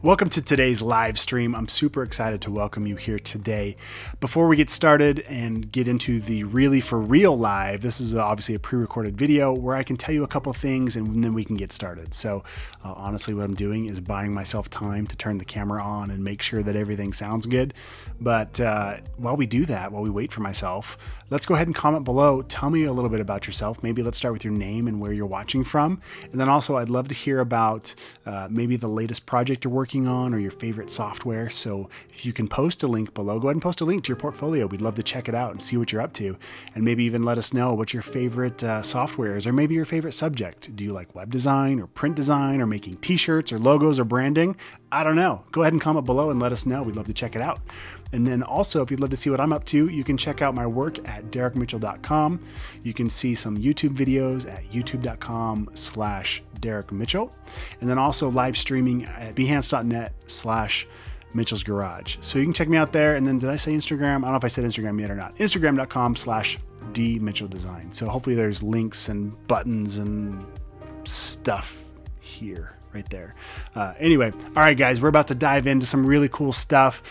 Welcome to today's live stream. I'm super excited to welcome you here today. Before we get started and get into the really for real live, this is obviously a pre-recorded video where I can tell you a couple things and then we can get started. So honestly, what I'm doing is buying myself time to turn the camera on and make sure that everything sounds good. But while we do that, while we wait for myself, let's go ahead and comment below. Tell me a little bit about yourself. Maybe let's start with your name and where you're watching from. And then also I'd love to hear about maybe the latest project you're working on or your favorite software. So if you can post a link below, go ahead and post a link to your portfolio. We'd love to check it out and see what you're up to. And maybe even let us know what your favorite software is, or maybe your favorite subject. Do you like web design or print design or making t-shirts or logos or branding? I don't know. Go ahead and comment below and let us know. We'd love to check it out. And then also, if you'd love to see what I'm up to, you can check out my work at derekmitchell.com. You can see some YouTube videos at youtube.com/derekmitchell. And then also live streaming at behance.net/Mitchell's Garage. So you can check me out there. And then did I say Instagram? I don't know if I said Instagram yet or not. Instagram.com/dmitchelldesign. So hopefully there's links and buttons and stuff here. Right there. Anyway, all right, guys, we're about to dive into some really cool stuff.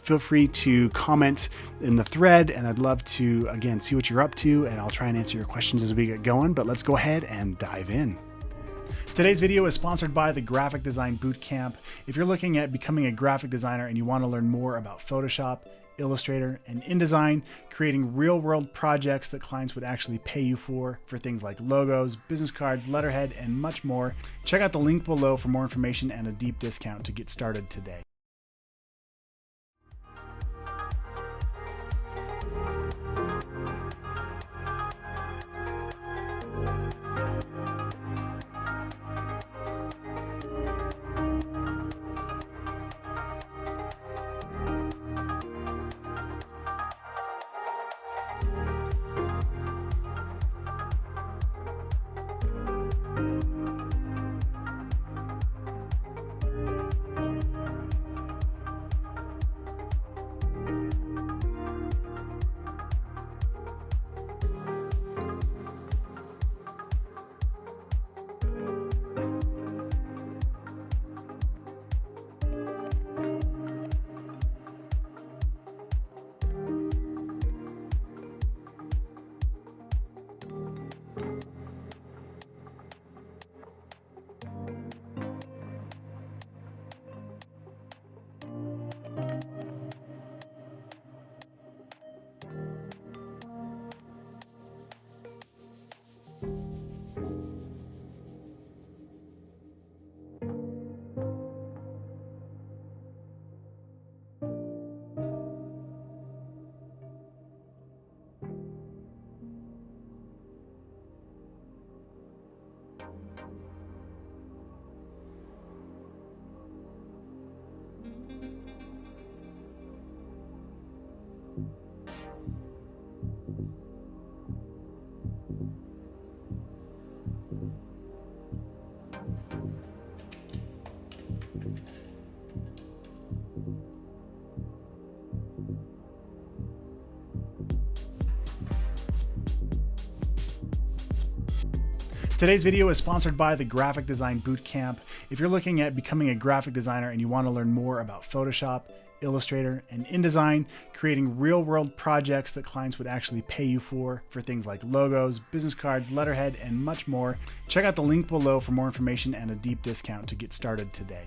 Feel free to comment in the thread, and I'd love to, again, see what you're up to, and I'll try and answer your questions as we get going, but let's go ahead and dive in. Today's video is sponsored by the Graphic Design Bootcamp. If you're looking at becoming a graphic designer and you want to learn more about Photoshop, Illustrator, and InDesign, creating real-world projects that clients would actually pay you for things like logos, business cards, letterhead, and much more. Check out the link below for more information and a deep discount to get started today. Today's video is sponsored by the Graphic Design Bootcamp. If you're looking at becoming a graphic designer and you want to learn more about Photoshop, Illustrator, and InDesign, creating real-world projects that clients would actually pay you for things like logos, business cards, letterhead, and much more, check out the link below for more information and a deep discount to get started today.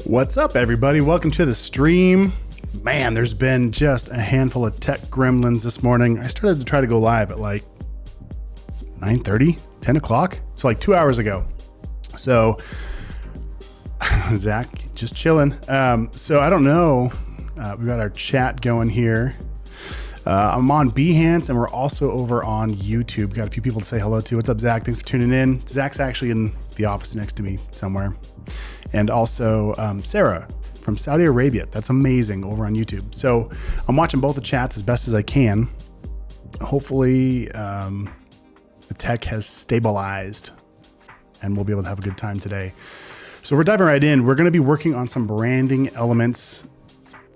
What's up, everybody? Welcome to the stream. Man, there's been just a handful of tech gremlins this morning. I started to try to go live at like 9:30, 10 o'clock. So like 2 hours ago. So Zach, just chilling. So I don't know. We've got our chat going here. I'm on Behance and we're also over on YouTube. Got a few people to say hello to. What's up, Zach? Thanks for tuning in. Zach's actually in the office next to me somewhere. And also Sarah from Saudi Arabia. That's amazing, over on YouTube. So I'm watching both the chats as best as I can. Hopefully the tech has stabilized and we'll be able to have a good time today. So we're diving right in. We're going to be working on some branding elements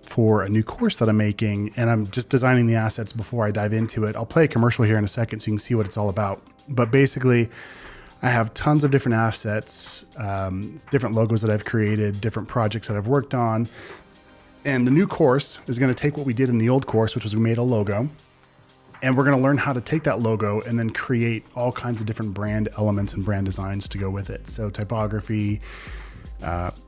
for a new course that I'm making, and I'm just designing the assets before I dive into it. I'll play a commercial here in a second so you can see what it's all about. But basically, I have tons of different assets, different logos that I've created, different projects that I've worked on. And the new course is going to take what we did in the old course, which was we made a logo, and we're going to learn how to take that logo and then create all kinds of different brand elements and brand designs to go with it. So typography,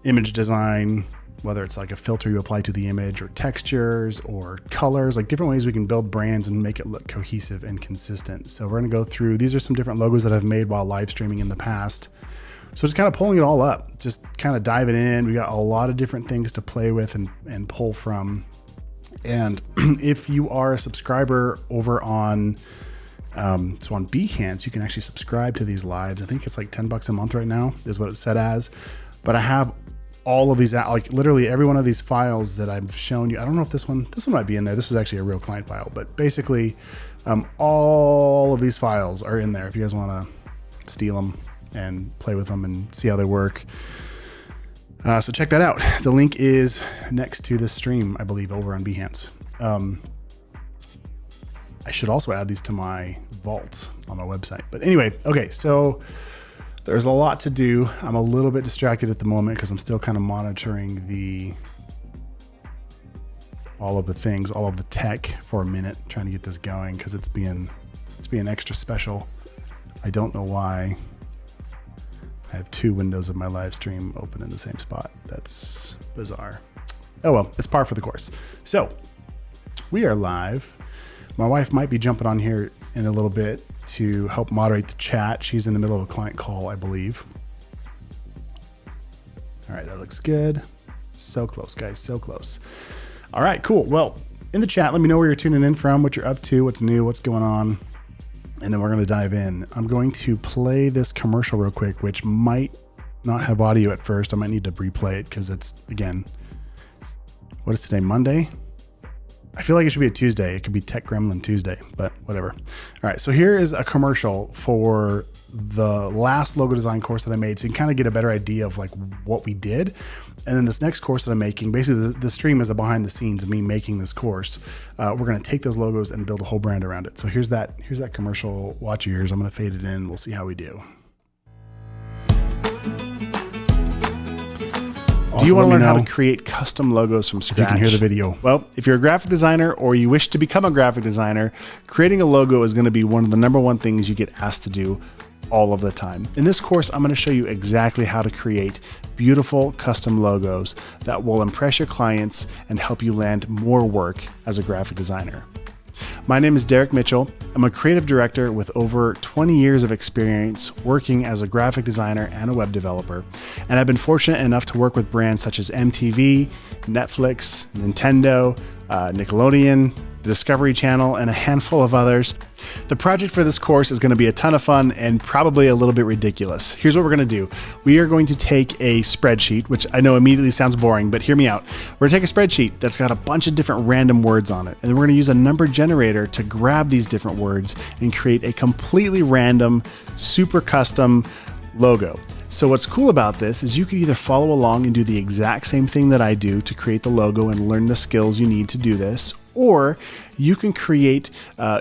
image design, whether it's like a filter you apply to the image, or textures or colors, like different ways we can build brands and make it look cohesive and consistent. So we're going to go through, these are some different logos that I've made while live streaming in the past. So just kind of pulling it all up, just kind of diving in. We got a lot of different things to play with and pull from. And if you are a subscriber over on, so on Behance, you can actually subscribe to these lives. I think it's like $10 a month right now is what it's set as. But I have all of these, like literally every one of these files that I've shown you. I don't know if this one might be in there. This is actually a real client file, but basically all of these files are in there if you guys want to steal them and play with them and see how they work. So check that out. The link is next to this stream, I believe, over on Behance. I should also add these to my vault on my website. But anyway, okay, so there's a lot to do. I'm a little bit distracted at the moment because I'm still kind of monitoring all of the things, all of the tech for a minute, trying to get this going because it's being extra special. I don't know why I have two windows of my live stream open in the same spot. That's bizarre. Oh well, it's par for the course. So we are live. My wife might be jumping on here in a little bit to help moderate the chat. She's in the middle of a client call, I believe. All right, that looks good. So close, guys, so close. All right, cool. Well, in the chat, let me know where you're tuning in from, what you're up to, what's new, what's going on, and then we're going to dive in. I'm going to play this commercial real quick, which might not have audio at first. I might need to replay it because it's, again, what is today, Monday? I feel like it should be a Tuesday. It could be Tech Gremlin Tuesday, but whatever. All right, so here is a commercial for the last logo design course that I made, so you can kind of get a better idea of like what we did. And then this next course that I'm making, basically the stream is a behind the scenes of me making this course. We're going to take those logos and build a whole brand around it. So here's that commercial. Watch your ears. I'm going to fade it in. We'll see how we do. Do you want to learn how to create custom logos from scratch? You can hear the video. Well, if you're a graphic designer or you wish to become a graphic designer, creating a logo is going to be one of the number one things you get asked to do all of the time. In this course, I'm going to show you exactly how to create beautiful custom logos that will impress your clients and help you land more work as a graphic designer. My name is Derek Mitchell. I'm a creative director with over 20 years of experience working as a graphic designer and a web developer. And I've been fortunate enough to work with brands such as MTV, Netflix, Nintendo, Nickelodeon, the Discovery Channel, and a handful of others. The project for this course is going to be a ton of fun and probably a little bit ridiculous. Here's what we're going to do. We are going to take a spreadsheet, which I know immediately sounds boring, but hear me out. We're going to take a spreadsheet that's got a bunch of different random words on it, and then we're going to use a number generator to grab these different words and create a completely random, super custom logo. So what's cool about this is you can either follow along and do the exact same thing that I do to create the logo and learn the skills you need to do this, or you can create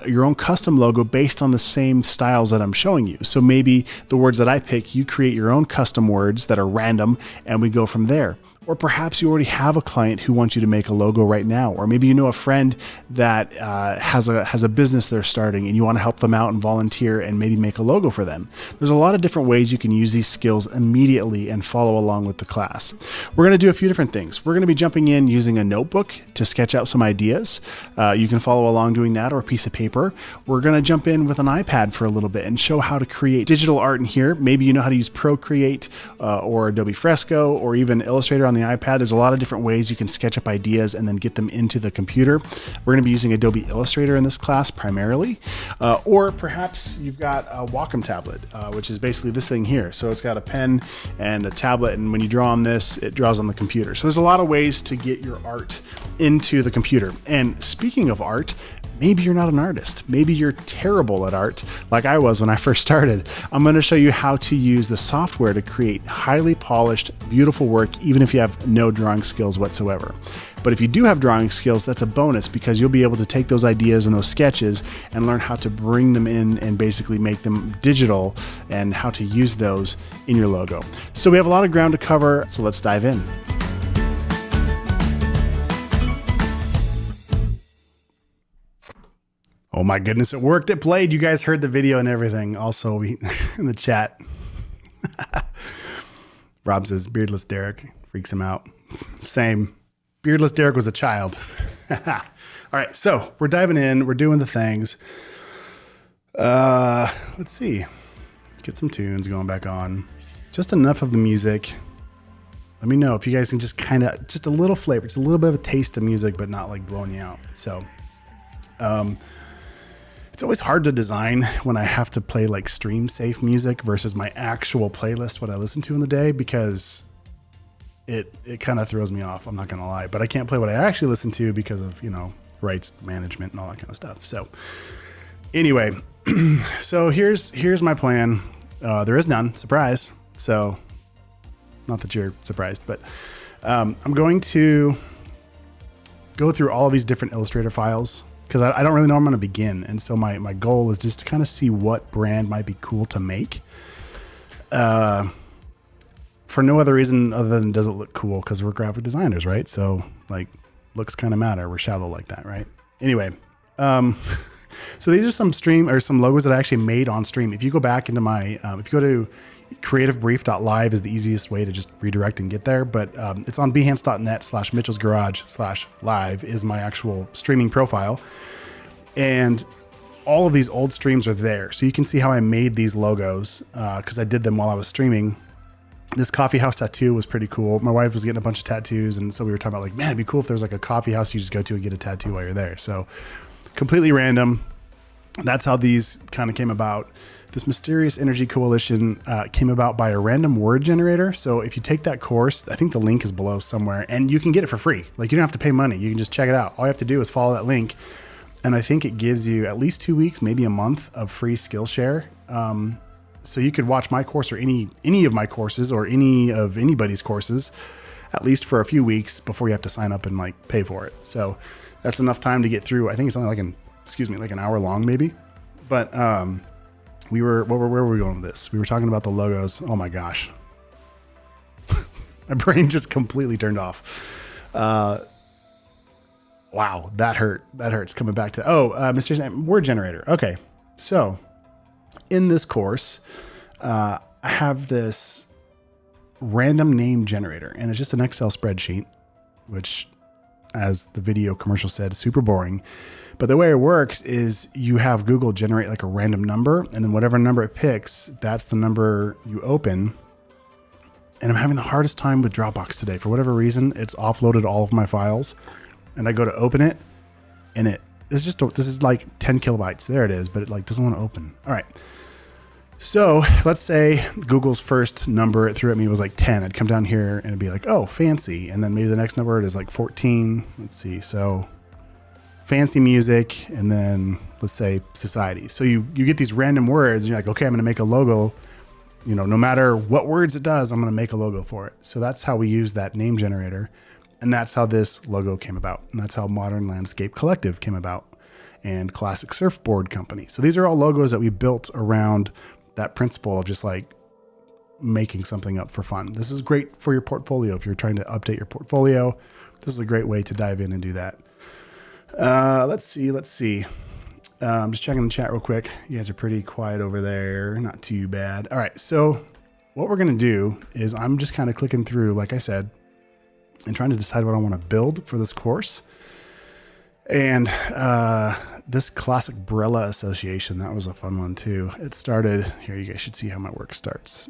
your own custom logo based on the same styles that I'm showing you. So maybe the words that I pick, you create your own custom words that are random, and we go from there. Or perhaps you already have a client who wants you to make a logo right now. Or maybe you know a friend that has a business they're starting and you want to help them out and volunteer and maybe make a logo for them. There's a lot of different ways you can use these skills immediately and follow along with the class. We're going to do a few different things. We're going to be jumping in using a notebook to sketch out some ideas. You can follow along doing that, or a piece of paper. We're going to jump in with an iPad for a little bit and show how to create digital art in here. Maybe you know how to use Procreate or Adobe Fresco or even Illustrator on the iPad. There's a lot of different ways you can sketch up ideas and then get them into the computer. We're going to be using Adobe Illustrator in this class primarily, or perhaps you've got a Wacom tablet, which is basically this thing here. So it's got a pen and a tablet, and when you draw on this, it draws on the computer. So there's a lot of ways to get your art into the computer. And speaking of art, maybe you're not an artist. Maybe you're terrible at art, like I was when I first started. I'm going to show you how to use the software to create highly polished, beautiful work, even if you have no drawing skills whatsoever. But if you do have drawing skills, that's a bonus, because you'll be able to take those ideas and those sketches and learn how to bring them in and basically make them digital and how to use those in your logo. So we have a lot of ground to cover, so let's dive in. Oh my goodness, it worked. It played. You guys heard the video and everything. Also, we in the chat, Rob says, beardless Derek freaks him out. Same. Beardless Derek was a child. All right, so we're diving in. We're doing the things. Let's see. Let's get some tunes going back on. Just enough of the music. Let me know if you guys can just kind of, just a little flavor, just a little bit of a taste of music, but not like blowing you out. So, it's always hard to design when I have to play like stream safe music versus my actual playlist, what I listen to in the day, because it kind of throws me off. I'm not going to lie, but I can't play what I actually listen to because of, rights management and all that kind of stuff. So anyway, so here's my plan. There is none, surprise. So not that you're surprised, but I'm going to go through all of these different Illustrator files, because I don't really know where I'm going to begin. And so my goal is just to kind of see what brand might be cool to make. For no other reason other than does it look cool, because we're graphic designers, right? So like looks kind of matter. We're shallow like that, right? Anyway, so these are some logos that I actually made on stream. If you go back into my, if you go to creativebrief.live is the easiest way to just redirect and get there. But it's on behance.net/mitchellsgarage/live is my actual streaming profile. And all of these old streams are there. So you can see how I made these logos because I did them while I was streaming. This coffee house tattoo was pretty cool. My wife was getting a bunch of tattoos. And so we were talking about like, man, it'd be cool if there was like a coffee house you just go to and get a tattoo while you're there. So completely random. That's how these kind of came about. This Mysterious Energy Coalition came about by a random word generator. So if you take that course, I think the link is below somewhere, and you can get it for free. Like you don't have to pay money. You can just check it out. All you have to do is follow that link. And I think it gives you at least 2 weeks, maybe a month of free Skillshare. So you could watch my course or any of my courses or any of anybody's courses, at least for a few weeks before you have to sign up and like pay for it. So that's enough time to get through. I think it's only like an hour long maybe. But where were we going with this? We were talking about the logos. Oh my gosh. My brain just completely turned off. Wow, that hurt. That hurts coming back to, Mysterious Word Generator. Okay, so in this course, I have this random name generator, and it's just an Excel spreadsheet, which, as the video commercial said, super boring. But the way it works is you have Google generate like a random number, and then whatever number it picks, that's the number you open. And I'm having the hardest time with Dropbox today. For whatever reason, it's offloaded all of my files, and I go to open it, and this is like 10 kilobytes. There it is, but it like doesn't want to open. All right. So let's say Google's first number it threw at me was like 10. I'd come down here and it'd be like, oh, fancy. And then maybe the next number is like 14. Let's see. So fancy music, and then let's say society. So you get these random words, and you're like, okay, I'm going to make a logo. No matter what words it does, I'm going to make a logo for it. So that's how we use that name generator. And that's how this logo came about. And that's how Modern Landscape Collective came about. and Classic Surfboard Company. So these are all logos that we built around that principle of just like making something up for fun. This is great for your portfolio. If you're trying to update your portfolio, this is a great way to dive in and do that. Let's see. I'm just checking the chat real quick. You guys are pretty quiet over there. Not too bad. All right. So what we're going to do is I'm just kind of clicking through, like I said, and trying to decide what I want to build for this course. And this Classic Brella Association, that was a fun one too. It started here. You guys should see how my work starts.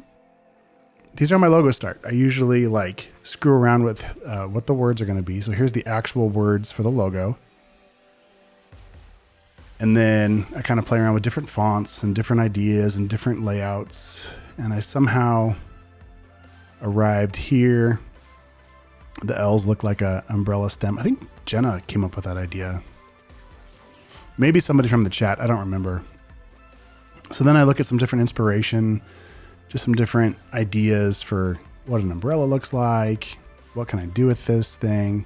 These are my logo start. I usually like screw around with what the words are going to be. So here's the actual words for the logo. And then I kind of play around with different fonts and different ideas and different layouts. And I somehow arrived here. The L's look like a umbrella stem. I think Jenna came up with that idea. Maybe somebody from the chat. I don't remember. So then I look at some different inspiration, just some different ideas for what an umbrella looks like. What can I do with this thing?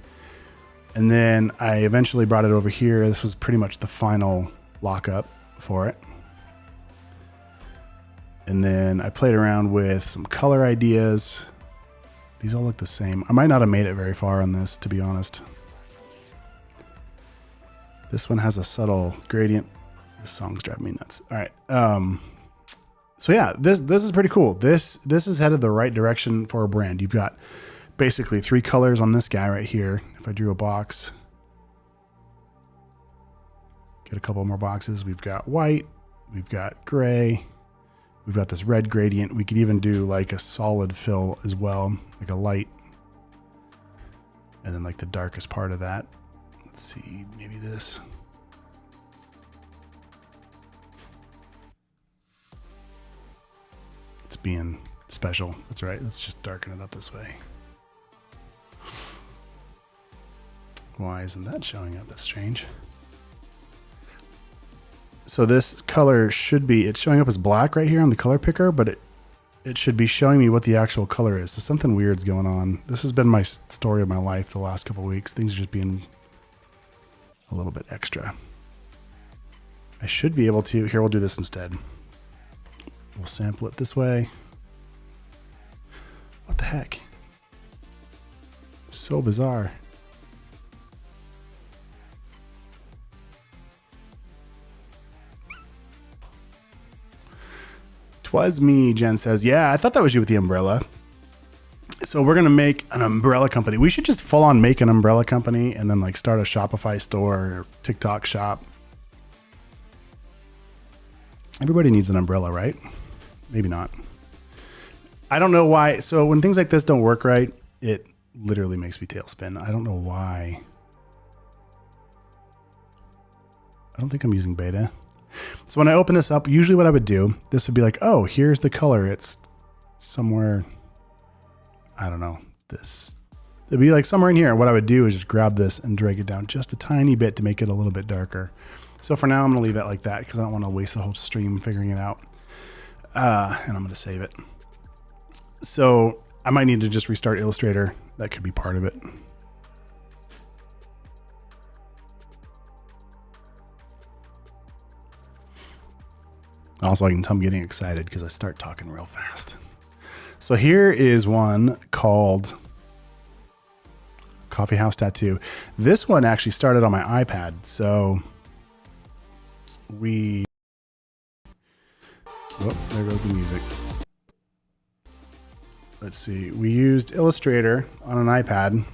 And then I eventually brought it over here. This was pretty much the final lockup for it. And then I played around with some color ideas. These all look the same. I might not have made it very far on this, to be honest. This one has a subtle gradient. This song's driving me nuts. All right. So yeah, this is pretty cool. This is headed the right direction for a brand. You've got basically 3 colors on this guy right here. If I drew a box, get a couple more boxes. We've got white, we've got gray, we've got this red gradient. We could even do like a solid fill as well, like a light, and then like the darkest part of that. Let's see, maybe this. It's being special. That's right. Let's just darken it up this way. Why isn't that showing up? That's strange. So this color should be, it's showing up as black right here on the color picker, but it should be showing me what the actual color is. So something weird's going on. This has been my story of my life the last couple of weeks. Things are just being a little bit extra. I should be able to, here, we'll do this instead. We'll sample it this way. What the heck? So bizarre. 'Twas me, Jen says. Yeah, I thought that was you with the umbrella. So we're going to make an umbrella company. We should just full on make an umbrella company and then like start a Shopify store or TikTok shop. Everybody needs an umbrella, right? Maybe not. I don't know why. So when things like this don't work right, it literally makes me tailspin. I don't know why. I don't think I'm using beta. So when I open this up, usually what I would do, this would be like, oh, here's the color. It's somewhere, I don't know, this. It'd be like somewhere in here. What I would do is just grab this and drag it down just a tiny bit to make it a little bit darker. So for now, I'm going to leave it like that because I don't want to waste the whole stream figuring it out. And I'm going to save it. So I might need to just restart Illustrator. That could be part of it. Also, I can tell I'm getting excited because I start talking real fast. So here is one called Coffee House Tattoo. This one actually started on my iPad. So we, whoop, there goes the music. Let's see. We used Illustrator on an iPad.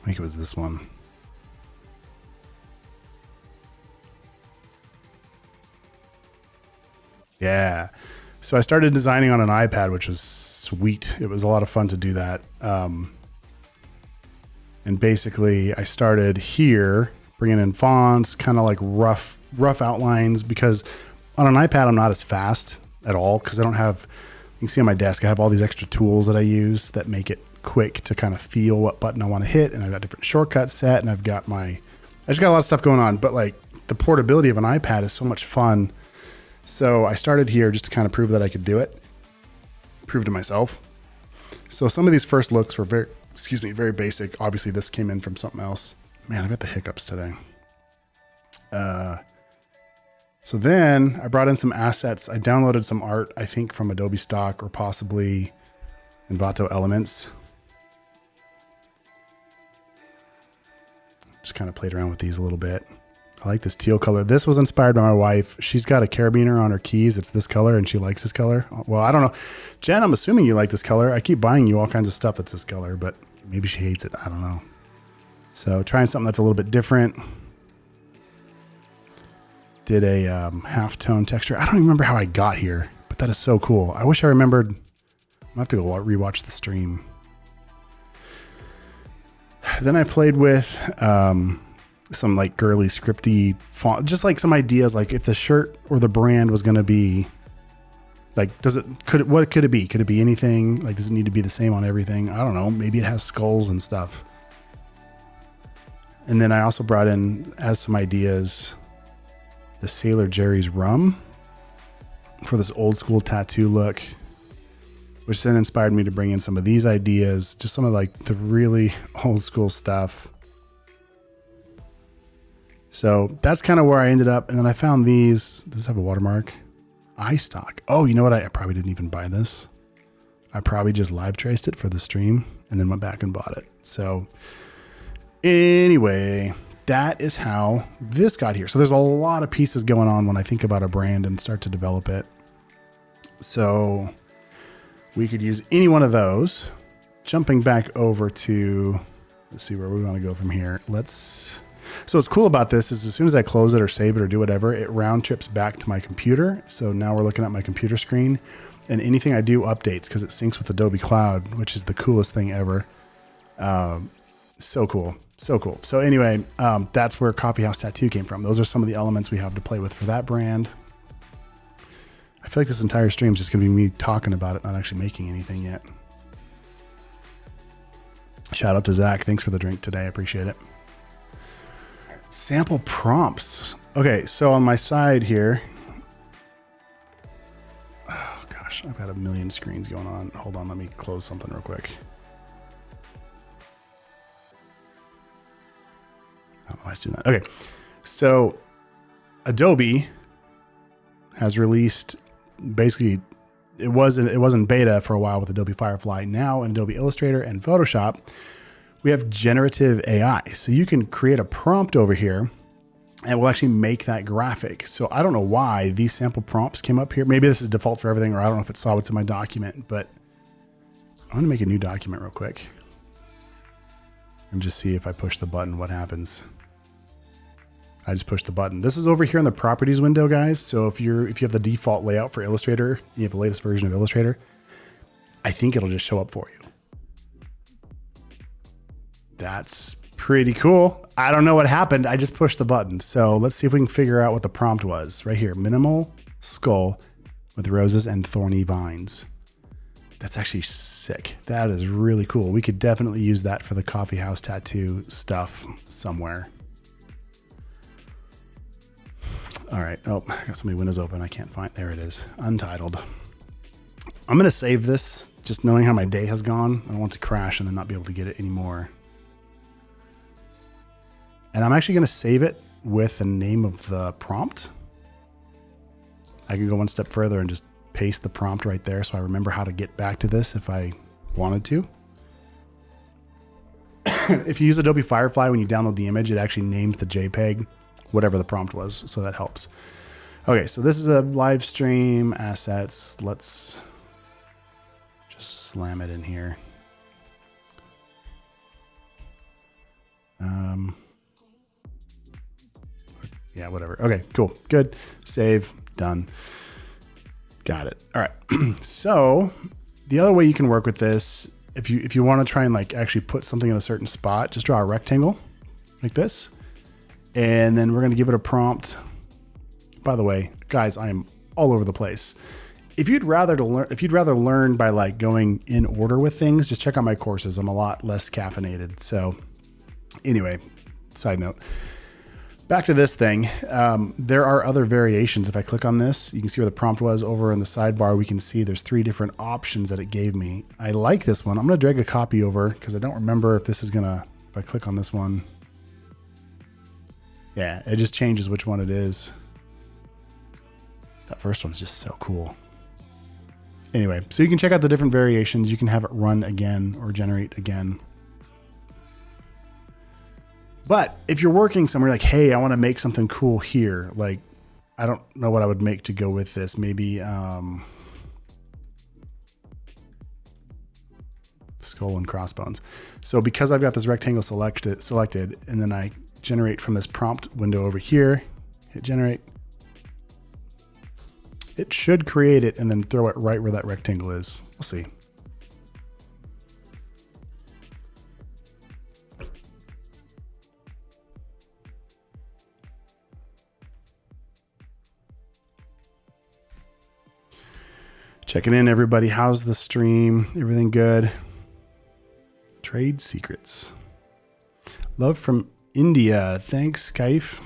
I think it was this one. Yeah. So I started designing on an iPad, which was sweet. It was a lot of fun to do that. And basically I started here bringing in fonts, kind of like rough outlines, because on an iPad, I'm not as fast at all. Cause I don't have, you can see on my desk, I have all these extra tools that I use that make it quick to kind of feel what button I want to hit. And I've got different shortcuts set, and I just got a lot of stuff going on, but like the portability of an iPad is so much fun. So I started here just to kind of prove that I could do it, prove to myself. So some of these first looks were very basic. Obviously this came in from something else. Man, I got the hiccups today. So then I brought in some assets. I downloaded some art, I think from Adobe stock or possibly Envato Elements. Just kind of played around with these a little bit. I like this teal color. This was inspired by my wife. She's got a carabiner on her keys. It's this color and she likes this color. Well, I don't know. Jen, I'm assuming you like this color. I keep buying you all kinds of stuff that's this color, but maybe she hates it. I don't know. So trying something that's a little bit different. Did a halftone texture. I don't even remember how I got here, but that is so cool. I wish I remembered. I'll have to go rewatch the stream. Then I played with some like girly scripty font, just like some ideas, like if the shirt or the brand was going to be like, what could it be? Could it be anything? Like, does it need to be the same on everything? I don't know. Maybe it has skulls and stuff. And then I also brought in as some ideas, the Sailor Jerry's rum for this old school tattoo look, which then inspired me to bring in some of these ideas, just some of like the really old school stuff. So that's kind of where I ended up. And then I found these. Does this have a watermark? iStock. Oh, you know what? I probably didn't even buy this. I probably just live traced it for the stream and then went back and bought it. So anyway, that is how this got here. So there's a lot of pieces going on when I think about a brand and start to develop it. So we could use any one of those. Jumping back over to, let's see where we want to go from here. So what's cool about this is as soon as I close it or save it or do whatever, it round trips back to my computer. So now we're looking at my computer screen and anything I do updates because it syncs with Adobe Cloud, which is the coolest thing ever. So cool. So cool. So anyway, that's where Coffee House Tattoo came from. Those are some of the elements we have to play with for that brand. I feel like this entire stream is just going to be me talking about it, not actually making anything yet. Shout out to Zach. Thanks for the drink today. I appreciate it. Sample prompts. Okay, so on my side here, oh gosh, I've got a million screens going on. Hold on, let me close something real quick. I don't know why I was doing that. Okay, so Adobe has released, basically, it was in beta for a while with Adobe Firefly. Now in Adobe Illustrator and Photoshop, we have generative AI. So you can create a prompt over here and it will actually make that graphic. So I don't know why these sample prompts came up here. Maybe this is default for everything, or I don't know if it saw what's in my document, but I'm gonna make a new document real quick and just see if I push the button, what happens. I just pushed the button. This is over here in the properties window, guys. So if you have the default layout for Illustrator, you have the latest version of Illustrator, I think it'll just show up for you. That's pretty cool. I don't know what happened. I just pushed the button. So let's see if we can figure out what the prompt was. Right here, minimal skull with roses and thorny vines. That's actually sick. That is really cool. We could definitely use that for the Coffee House Tattoo stuff somewhere. All right. Oh, I got so many windows open. I can't find, there it is. Untitled. I'm going to save this just knowing how my day has gone. I don't want to crash and then not be able to get it anymore. And I'm actually going to save it with the name of the prompt. I can go one step further and just paste the prompt right there so I remember how to get back to this if I wanted to. If you use Adobe Firefly, when you download the image, it actually names the JPEG, whatever the prompt was. So that helps. Okay, so this is a live stream assets. Let's just slam it in here. Yeah, whatever. Okay, cool. Good. Save. Done. Got it. All right. So the other way you can work with this, if you want to try and like actually put something in a certain spot, just draw a rectangle like this. And then we're going to give it a prompt. By the way, guys, I am all over the place. If you'd rather learn by like going in order with things, just check out my courses. I'm a lot less caffeinated. So anyway, side note. Back to this thing. There are other variations. If I click on this, you can see where the prompt was. Over in the sidebar, we can see there's 3 different options that it gave me. I like this one. I'm going to drag a copy over because I don't remember if this is going to, if I click on this one, Yeah, it just changes which one it is. That first one's just so cool. Anyway, so you can check out the different variations. You can have it run again or generate again. But if you're working somewhere like, hey, I want to make something cool here. Like, I don't know what I would make to go with this. Maybe skull and crossbones. So because I've got this rectangle selected, and then I generate from this prompt window over here, hit generate. It should create it and then throw it right where that rectangle is. We'll see. Checking in, everybody. How's the stream? Everything good? Trade secrets. Love from India. Thanks, Kaif.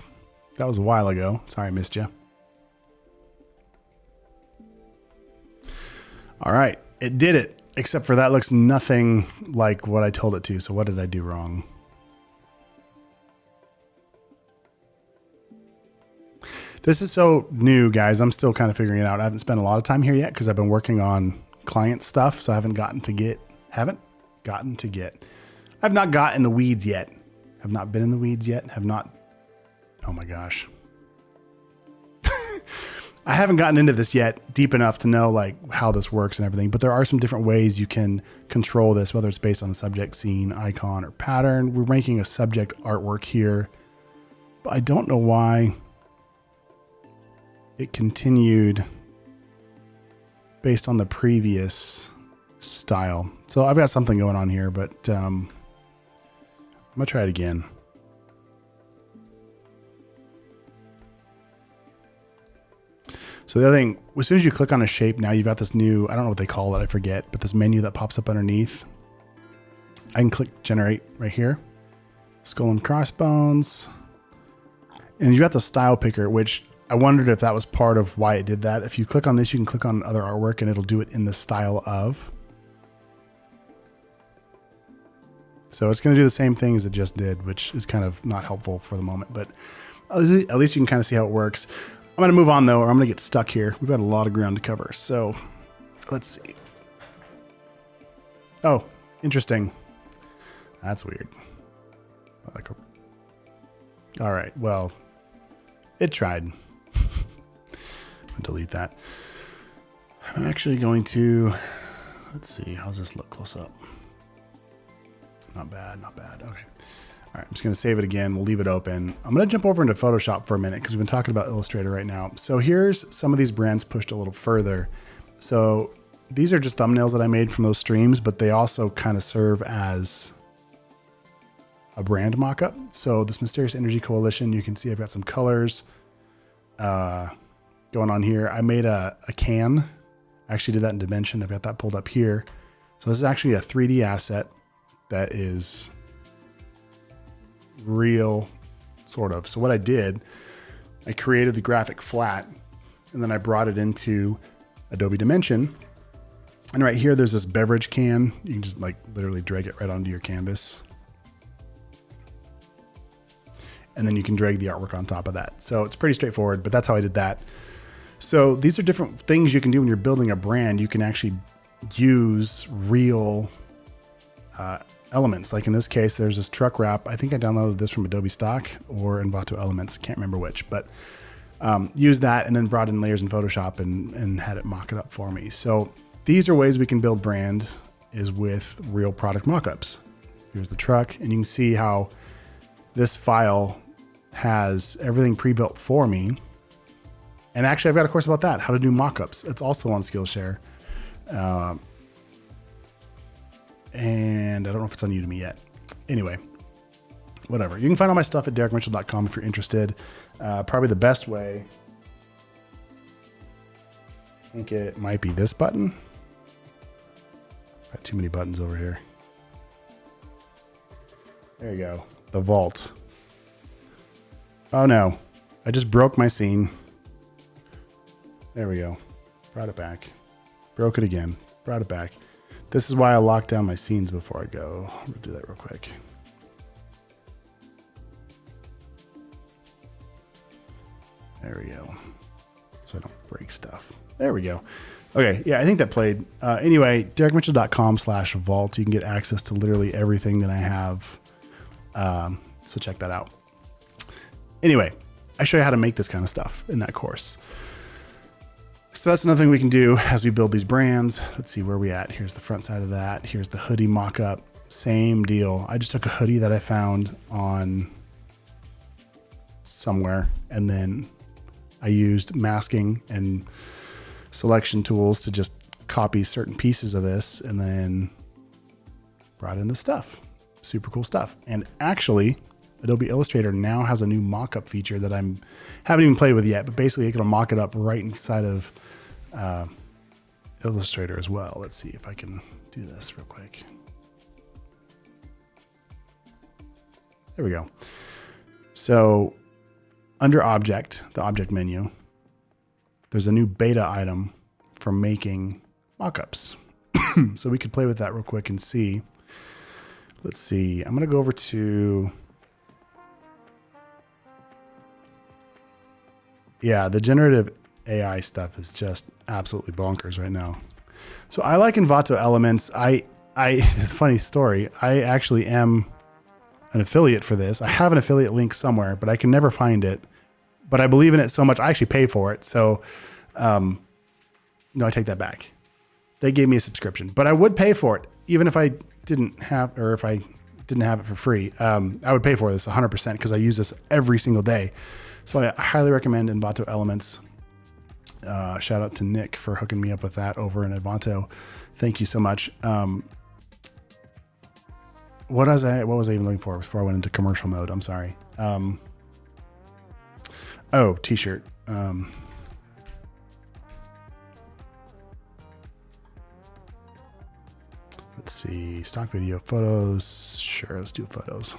That was a while ago. Sorry I missed you. All right, it did it, except for that looks nothing like what I told it to. So what did I do wrong? This is so new, guys. I'm still kind of figuring it out. I haven't spent a lot of time here yet because I've been working on client stuff. So I haven't gotten to get. I've not got in the weeds yet. Have not been in the weeds yet. Have not. Oh my gosh. I haven't gotten into this yet deep enough to know like how this works and everything, but there are some different ways you can control this, whether it's based on a subject, scene, icon, or pattern. We're making a subject artwork here, but I don't know why it continued based on the previous style. So I've got something going on here, but I'm gonna try it again. So the other thing, as soon as you click on a shape, now you've got this new, I don't know what they call it, I forget, but this menu that pops up underneath. I can click generate right here. Skull and crossbones. And you've got the style picker, which I wondered if that was part of why it did that. If you click on this, you can click on other artwork and it'll do it in the style of. So it's going to do the same thing as it just did, which is kind of not helpful for the moment, but at least you can kind of see how it works. I'm going to move on though, or I'm going to get stuck here. We've got a lot of ground to cover. So let's see. Oh, interesting. That's weird. All right. Well, it tried. I'll delete that. I'm actually going to, let's see. How's this look close up? Not bad. Not bad. Okay. All right, I'm just going to save it again. We'll leave it open. I'm going to jump over into Photoshop for a minute because we've been talking about Illustrator right now. So here's some of these brands pushed a little further. So these are just thumbnails that I made from those streams, but they also kind of serve as a brand mockup. So this Mysterious Energy Coalition, you can see I've got some colors going on here. I made a can. I actually did that in Dimension. I've got that pulled up here. So this is actually a 3D asset that is real, sort of. So what I did, I created the graphic flat and then I brought it into Adobe Dimension. And right here, there's this beverage can. You can just like literally drag it right onto your canvas. And then you can drag the artwork on top of that. So it's pretty straightforward, but that's how I did that. So these are different things you can do when you're building a brand. You can actually use real elements. Like in this case, there's this truck wrap. I think I downloaded this from Adobe Stock or Envato Elements. Can't remember which, but used that and then brought in layers in Photoshop and had it mock it up for me. So these are ways we can build brand, is with real product mockups. Here's the truck, and you can see how this file has everything pre-built for me. And actually, I've got a course about that, how to do mockups. It's also on Skillshare. And I don't know if it's on Udemy yet. Anyway, whatever. You can find all my stuff at derekmitchell.com if you're interested. Probably the best way, I think it might be this button. Got too many buttons over here. There you go. The vault. Oh no, I just broke my scene. There we go. Brought it back. Broke it again. Brought it back. This is why I lock down my scenes before I go. I'm gonna do that real quick. There we go. So I don't break stuff. There we go. Okay, yeah, I think that played. Anyway, derekmitchell.com/vault. You can get access to literally everything that I have. So check that out. Anyway, I show you how to make this kind of stuff in that course. So that's another thing we can do as we build these brands. Let's see where we at. Here's the front side of that. Here's the hoodie mock-up. Same deal. I just took a hoodie that I found on somewhere, and then I used masking and selection tools to just copy certain pieces of this, and then brought in the stuff. Super cool stuff. And actually, Adobe Illustrator now has a new mock-up feature that haven't even played with yet, but basically it can mock it up right inside of Illustrator as well. Let's see if I can do this real quick. There we go. So under Object, the Object menu, there's a new beta item for making mockups. So we could play with that real quick and see. Let's see. I'm going to go over to... Yeah, the generative AI stuff is just absolutely bonkers right now. So I like Envato Elements. It's a funny story. I actually am an affiliate for this. I have an affiliate link somewhere, but I can never find it. But I believe in it so much, I actually pay for it. So, no, I take that back. They gave me a subscription, but I would pay for it, even if I didn't have, or if I didn't have it for free. I would pay for this 100% because I use this every single day. So I highly recommend Envato Elements. Shout out to Nick for hooking me up with that over in Envato. Thank you so much. What was I even looking for before I went into commercial mode? I'm sorry. Oh, t-shirt. Let's see, stock video, photos. Sure, let's do photos.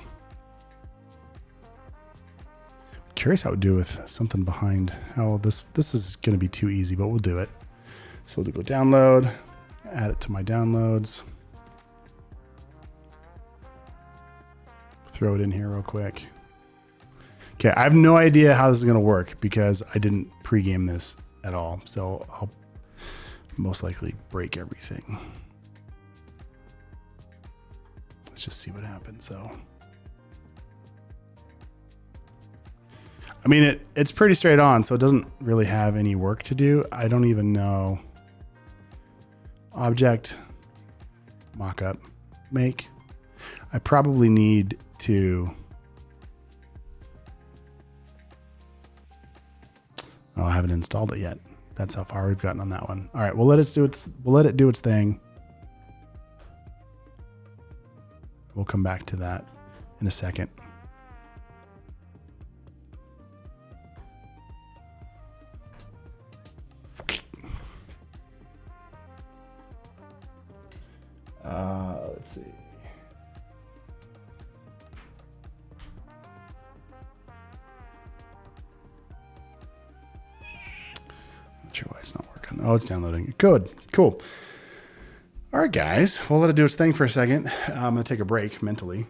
Curious how it would do with something behind. How this is going to be too easy, but we'll do it. So we'll go download, add it to my downloads. Throw it in here real quick. Okay, I have no idea how this is going to work because I didn't pregame this at all. So I'll most likely break everything. Let's just see what happens. So, I mean, it's pretty straight on, so it doesn't really have any work to do. I don't even know. Object, mockup, make. I probably need to... Oh, I haven't installed it yet. That's how far we've gotten on that one. All right, we'll let it do its thing. We'll come back to that in a second. Let's see. Not sure why it's not working. Oh, it's downloading. Good. Cool. All right, guys. We'll let it do its thing for a second. I'm going to take a break mentally.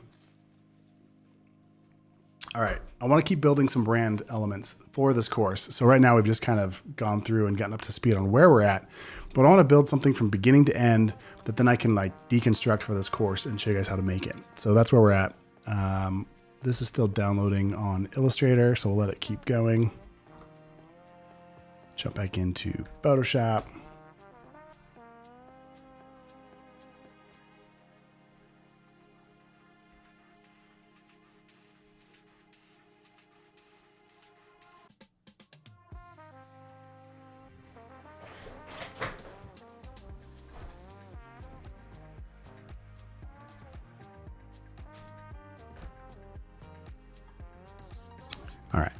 All right. I want to keep building some brand elements for this course. So right now we've just kind of gone through and gotten up to speed on where we're at, but I want to build something from beginning to end that then I can like deconstruct for this course and show you guys how to make it. So that's where we're at. This is still downloading on Illustrator, so we'll let it keep going. Jump back into Photoshop. All right.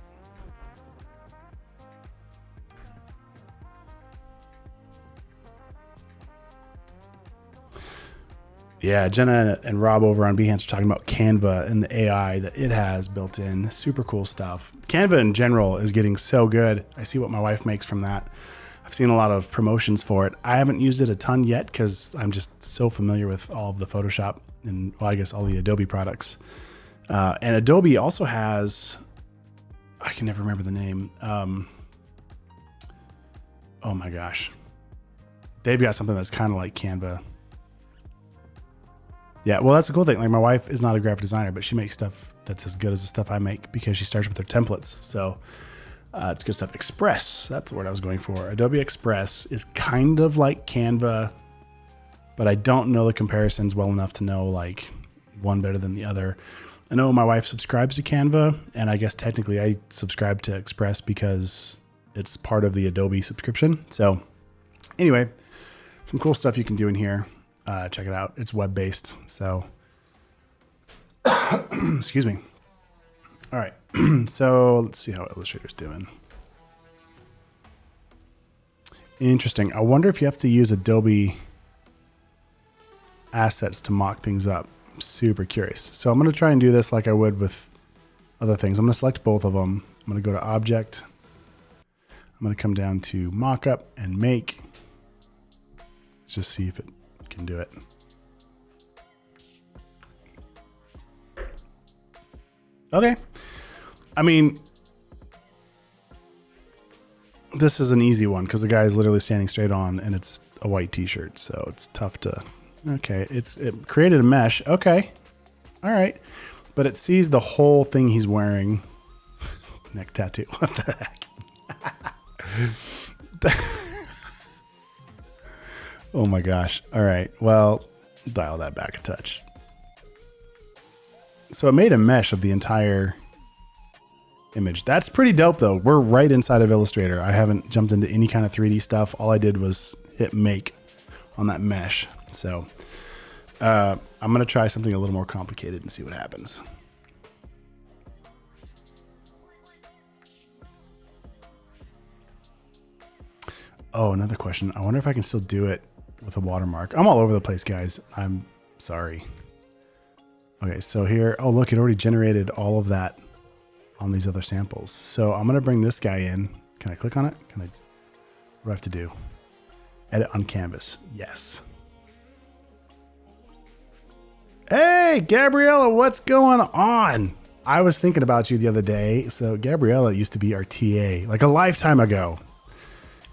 Yeah, Jenna and Rob over on Behance are talking about Canva and the AI that it has built in. Super cool stuff. Canva in general is getting so good. I see what my wife makes from that. I've seen a lot of promotions for it. I haven't used it a ton yet because I'm just so familiar with all of the Photoshop and, well, I guess all the Adobe products. And Adobe also has I can never remember the name. Oh my gosh. They've got something that's kind of like Canva. Yeah, well, that's a cool thing. Like, my wife is not a graphic designer, but she makes stuff that's as good as the stuff I make because she starts with her templates. So it's good stuff. Express, that's the word I was going for. Adobe Express is kind of like Canva, but I don't know the comparisons well enough to know like one better than the other. I know my wife subscribes to Canva, and I guess technically I subscribe to Express because it's part of the Adobe subscription. So anyway, some cool stuff you can do in here. Check it out. It's web-based. So, excuse me. All right. So let's see how Illustrator's doing. Interesting. I wonder if you have to use Adobe assets to mock things up. I'm super curious. So I'm going to try and do this like I would with other things. I'm going to select both of them. I'm going to go to Object. I'm going to come down to Mockup and Make. Let's just see if it can do it. Okay. I mean, this is an easy one because the guy is literally standing straight on and it's a white t-shirt. So it's tough to, okay. It created a mesh. Okay. All right. But it sees the whole thing he's wearing. Neck tattoo. What the heck? Oh my gosh. All right. Well, dial that back a touch. So it made a mesh of the entire image. That's pretty dope though. We're right inside of Illustrator. I haven't jumped into any kind of 3D stuff. All I did was hit make on that mesh. So I'm going to try something a little more complicated and see what happens. Oh, another question. I wonder if I can still do it with a watermark. I'm all over the place, guys. I'm sorry. Okay, so here, oh look, it already generated all of that on these other samples. So I'm gonna bring this guy in. Can I click on it? What do I have to do? Edit on canvas, yes. Hey, Gabriella, what's going on? I was thinking about you the other day. So Gabriella used to be our TA like a lifetime ago.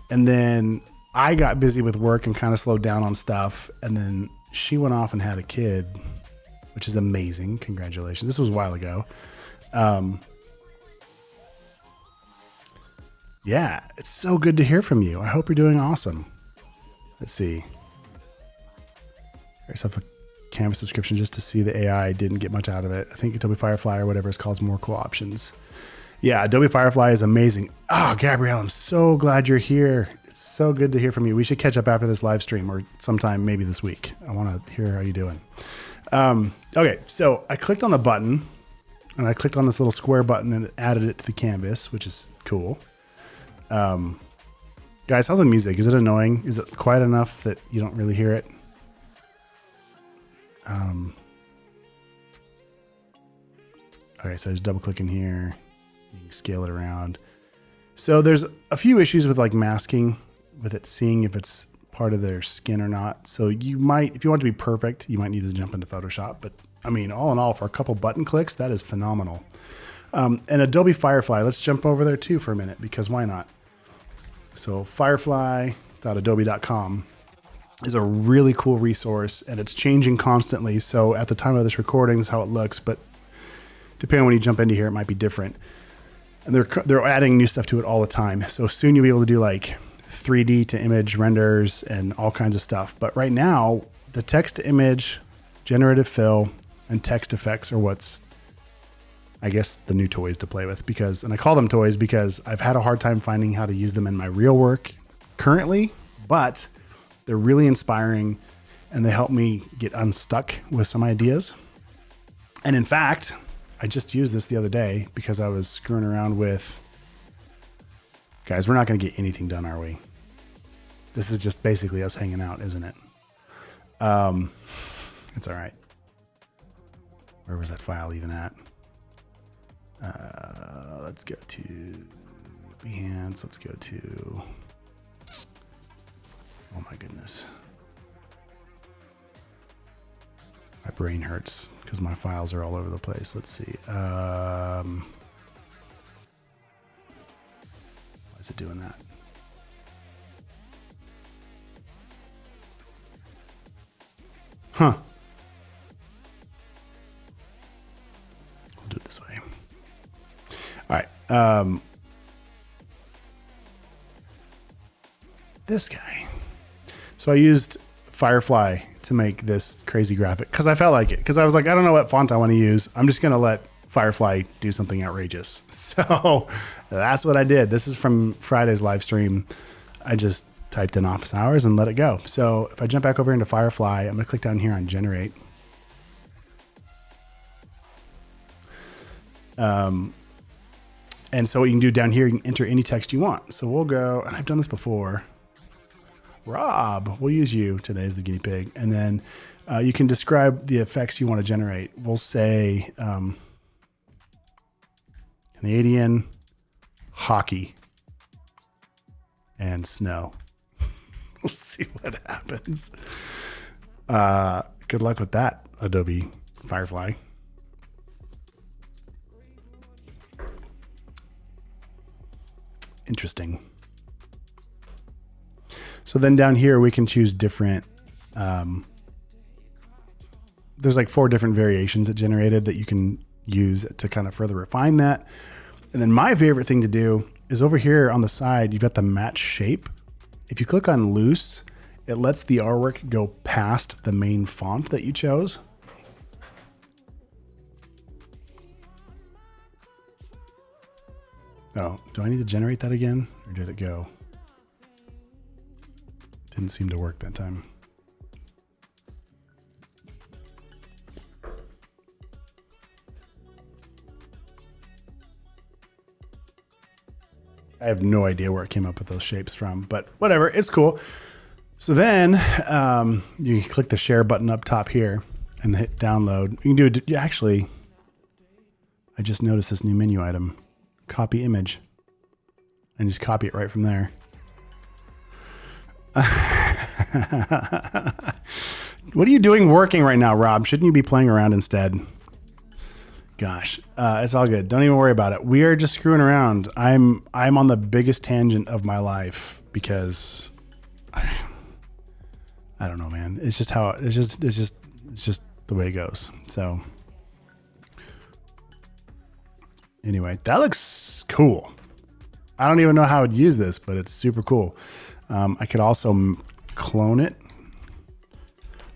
And then I got busy with work and kind of slowed down on stuff. And then she went off and had a kid, which is amazing. Congratulations. This was a while ago. Yeah, it's so good to hear from you. I hope you're doing awesome. Let's see. Get yourself a Canvas subscription just to see the AI. Didn't get much out of it. I think Adobe Firefly or whatever it's called is more cool options. Yeah, Adobe Firefly is amazing. Oh, Gabrielle, I'm so glad you're here. It's so good to hear from you. We should catch up after this live stream or sometime maybe this week. I want to hear how you're doing. Okay, so I clicked on the button and I clicked on this little square button and it added it to the canvas, which is cool. Guys, how's the music? Is it annoying? Is it quiet enough that you don't really hear it? Okay, so I just double click in here. You can scale it around. So there's a few issues with like masking, with it seeing if it's part of their skin or not. So you might, if you want it to be perfect, you might need to jump into Photoshop. But I mean, all in all, for a couple button clicks, that is phenomenal. And Adobe Firefly, let's jump over there too for a minute, because why not? So firefly.adobe.com is a really cool resource, and it's changing constantly. So at the time of this recording, this is how it looks, but depending on when you jump into here, it might be different. And they're adding new stuff to it all the time. So soon you'll be able to do like 3D to image renders and all kinds of stuff. But right now, the text to image, generative fill, and text effects are what's, I guess, the new toys to play with, because, and I call them toys because I've had a hard time finding how to use them in my real work currently, but they're really inspiring and they help me get unstuck with some ideas. And in fact, I just used this the other day because I was screwing around with, guys, we're not going to get anything done, are we? This is just basically us hanging out, isn't it? It's all right. Where was that file even at? Let's go to Behance. Let's go to, oh my goodness. My brain hurts because my files are all over the place. Let's see. is it doing that? Huh. We'll do it this way. All right. This guy. So I used Firefly to make this crazy graphic because I felt like it. Because I was like, I don't know what font I want to use. I'm just going to let Firefly do something outrageous. So that's what I did. This is from Friday's live stream. I just typed in office hours and let it go. So if I jump back over into Firefly, I'm going to click down here on generate. And so what you can do down here, you can enter any text you want. So we'll go, and I've done this before. Rob, we'll use you today as the guinea pig. And then you can describe the effects you want to generate. We'll say Canadian, hockey, and snow. We'll see what happens. Good luck with that, Adobe Firefly. Interesting. So then down here, we can choose different, there's like 4 different variations it generated that you can use to kind of further refine that. And then my favorite thing to do is over here on the side, you've got the match shape. If you click on loose, it lets the artwork go past the main font that you chose. Oh, do I need to generate that again? Or did it go? Didn't seem to work that time. I have no idea where it came up with those shapes from, but whatever, it's cool. So then you click the share button up top here and hit download. You can do it. Actually, I just noticed this new menu item, copy image, and just copy it right from there. What are you doing working right now, Rob? Shouldn't you be playing around instead? Gosh, it's all good. Don't even worry about it. We are just screwing around. I'm on the biggest tangent of my life because I don't know, man. It's just how it's just the way it goes. So anyway, that looks cool. I don't even know how I'd use this, but it's super cool. I could also clone it.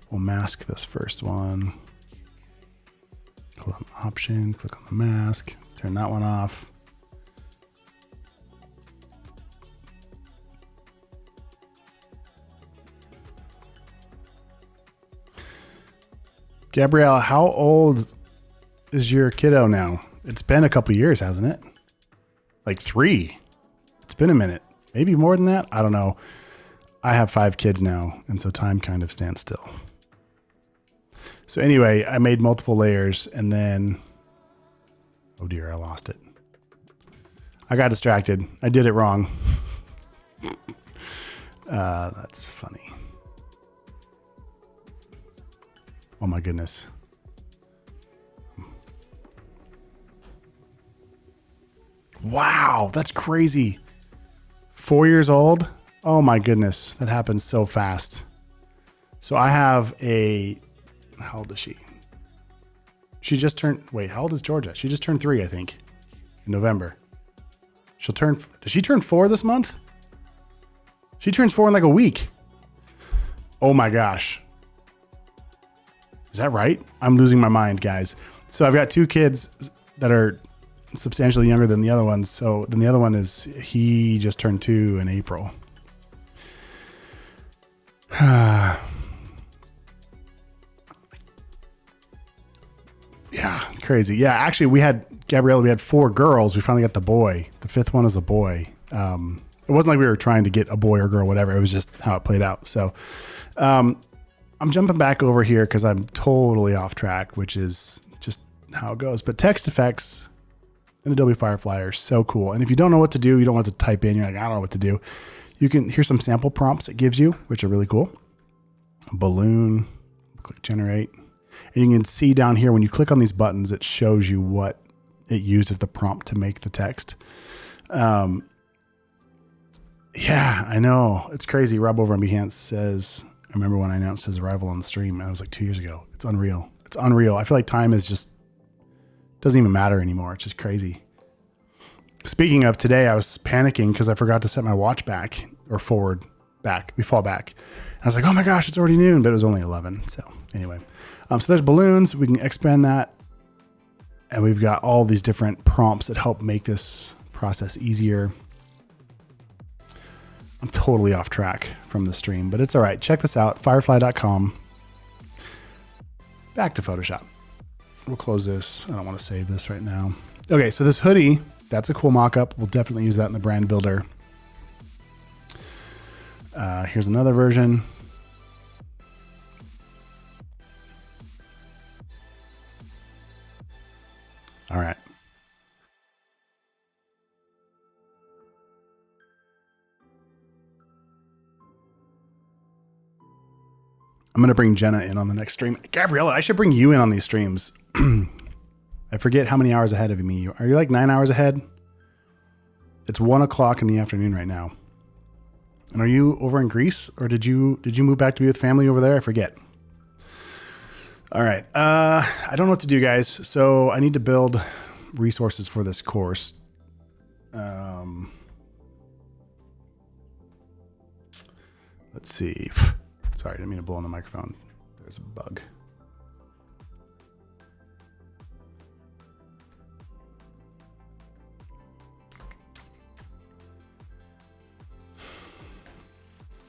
We'll mask this first one. Click on option, click on the mask, turn that one off. Gabrielle, how old is your kiddo now? It's been a couple years, hasn't it? Like 3. It's been a minute. Maybe more than that. I don't know. I have 5 kids now, and so time kind of stands still. So anyway, I made multiple layers, and then, oh dear, I lost it. I got distracted. I did it wrong. That's funny. Oh my goodness. Wow, that's crazy. 4 years old? Oh my goodness, that happens so fast. So I have a, how old is she? She just turned, wait, how old is Georgia? She just turned 3, I think, in November. She'll turn, does she turn 4 this month? She turns 4 in like a week. Oh my gosh. Is that right? I'm losing my mind, guys. So I've got 2 kids that are substantially younger than the other ones. So then the other one is, he just turned 2 in April. Yeah, crazy. Yeah, actually we had, Gabriella, we had 4 girls. We finally got the boy. The 5th one is a boy. It wasn't like we were trying to get a boy or girl, whatever. It was just how it played out. So I'm jumping back over here because I'm totally off track, which is just how it goes. But text effects in Adobe Firefly are so cool. And if you don't know what to do, you don't want to type in, you're like, I don't know what to do. You can, here's some sample prompts it gives you, which are really cool. A balloon, click generate. And you can see down here, when you click on these buttons, it shows you what it used as the prompt to make the text. Yeah, I know. It's crazy. Rob over on Behance says, I remember when I announced his arrival on the stream, and it was like 2 years ago. It's unreal. It's unreal. I feel like time is just, doesn't even matter anymore. It's just crazy. Speaking of today, I was panicking because I forgot to set my watch back or forward back. We fall back. I was like, oh my gosh, it's already noon, but it was only 11. So anyway, so there's balloons. We can expand that. And we've got all these different prompts that help make this process easier. I'm totally off track from the stream, but it's all right. Check this out, firefly.com. Back to Photoshop. We'll close this. I don't want to save this right now. Okay, so this hoodie, that's a cool mock-up. We'll definitely use that in the brand builder. Here's another version. All right. I'm going to bring Jenna in on the next stream. Gabriella, I should bring you in on these streams. I forget how many hours ahead of me. Are you like 9 hours ahead? It's 1 o'clock in the afternoon right now. And are you over in Greece, or did you move back to be with family over there? I forget. All right. I don't know what to do, guys. So I need to build resources for this course. Let's see. Sorry, I didn't mean to blow on the microphone. There's a bug.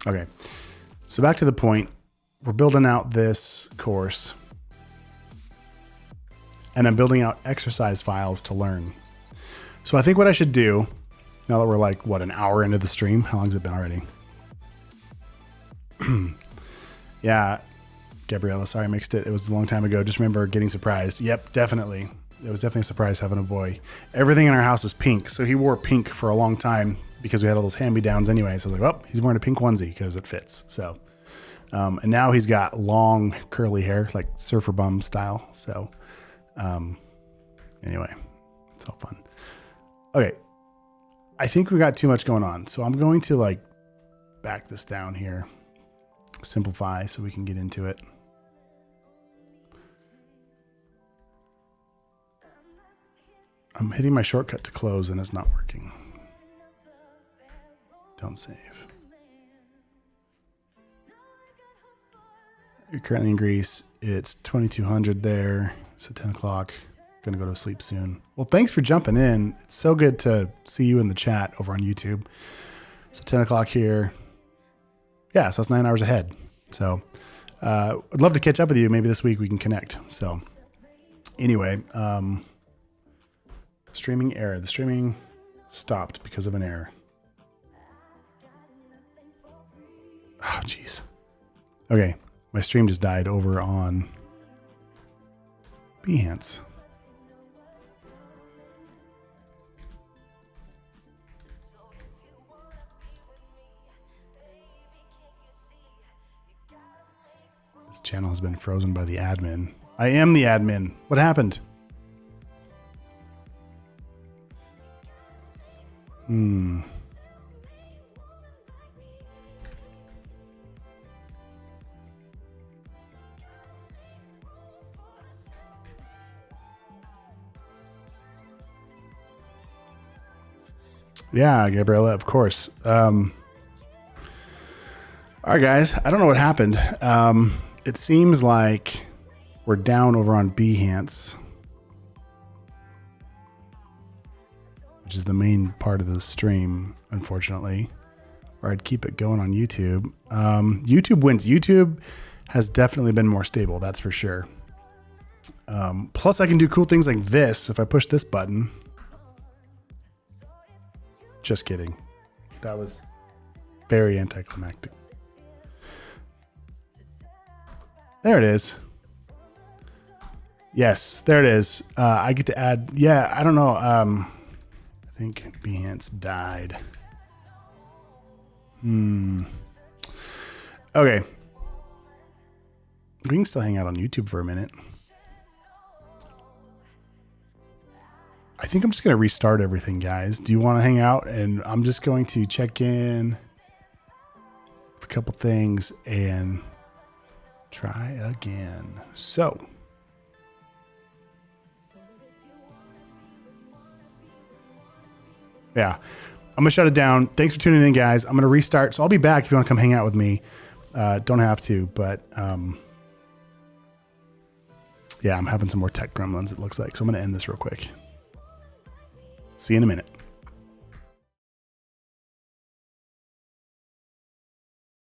Okay, so back to the point. We're building out this course, and I'm building out exercise files to learn. So I think what I should do, now that we're like, what, an hour into the stream? How long has it been already? Yeah, Gabriella, sorry I mixed it. It was a long time ago. Just remember getting surprised. Yep, definitely. It was definitely a surprise having a boy. Everything in our house is pink. So he wore pink for a long time because we had all those hand-me-downs anyway. So I was like, well, he's wearing a pink onesie because it fits. So, and now he's got long curly hair, like surfer bum style. So, anyway, it's all fun. Okay. I think we got too much going on. So I'm going to like back this down here, simplify so we can get into it. I'm hitting my shortcut to close and it's not working. Don't save. You're currently in Greece. It's 2200 there. It's at 10 o'clock. Gonna go to sleep soon. Well, thanks for jumping in. It's so good to see you in the chat over on YouTube. So 10 o'clock here. Yeah, so it's 9 hours ahead. So I'd love to catch up with you. Maybe this week we can connect. So anyway, streaming error. The streaming stopped because of an error. Oh, jeez. Okay, my stream just died over on Behance. This channel has been frozen by the admin. I am the admin. What happened? Yeah, Gabriella, of course. All right, guys. I don't know what happened. It seems like we're down over on Behance, which is the main part of the stream, unfortunately. Or I'd keep it going on YouTube. YouTube wins. YouTube has definitely been more stable, that's for sure. Plus, I can do cool things like this if I push this button. Just kidding. That was very anticlimactic. There it is. Yes, there it is. I get to add, yeah, I don't know. I think Behance died. Okay. We can still hang out on YouTube for a minute. I think I'm just going to restart everything, guys. Do you want to hang out? And I'm just going to check in with a couple things and try again. So yeah, I'm gonna shut it down. Thanks for tuning in, guys. I'm gonna restart. So I'll be back if you want to come hang out with me. Don't have to, but yeah, I'm having some more tech gremlins, it looks like. So I'm gonna end this real quick. See you in a minute.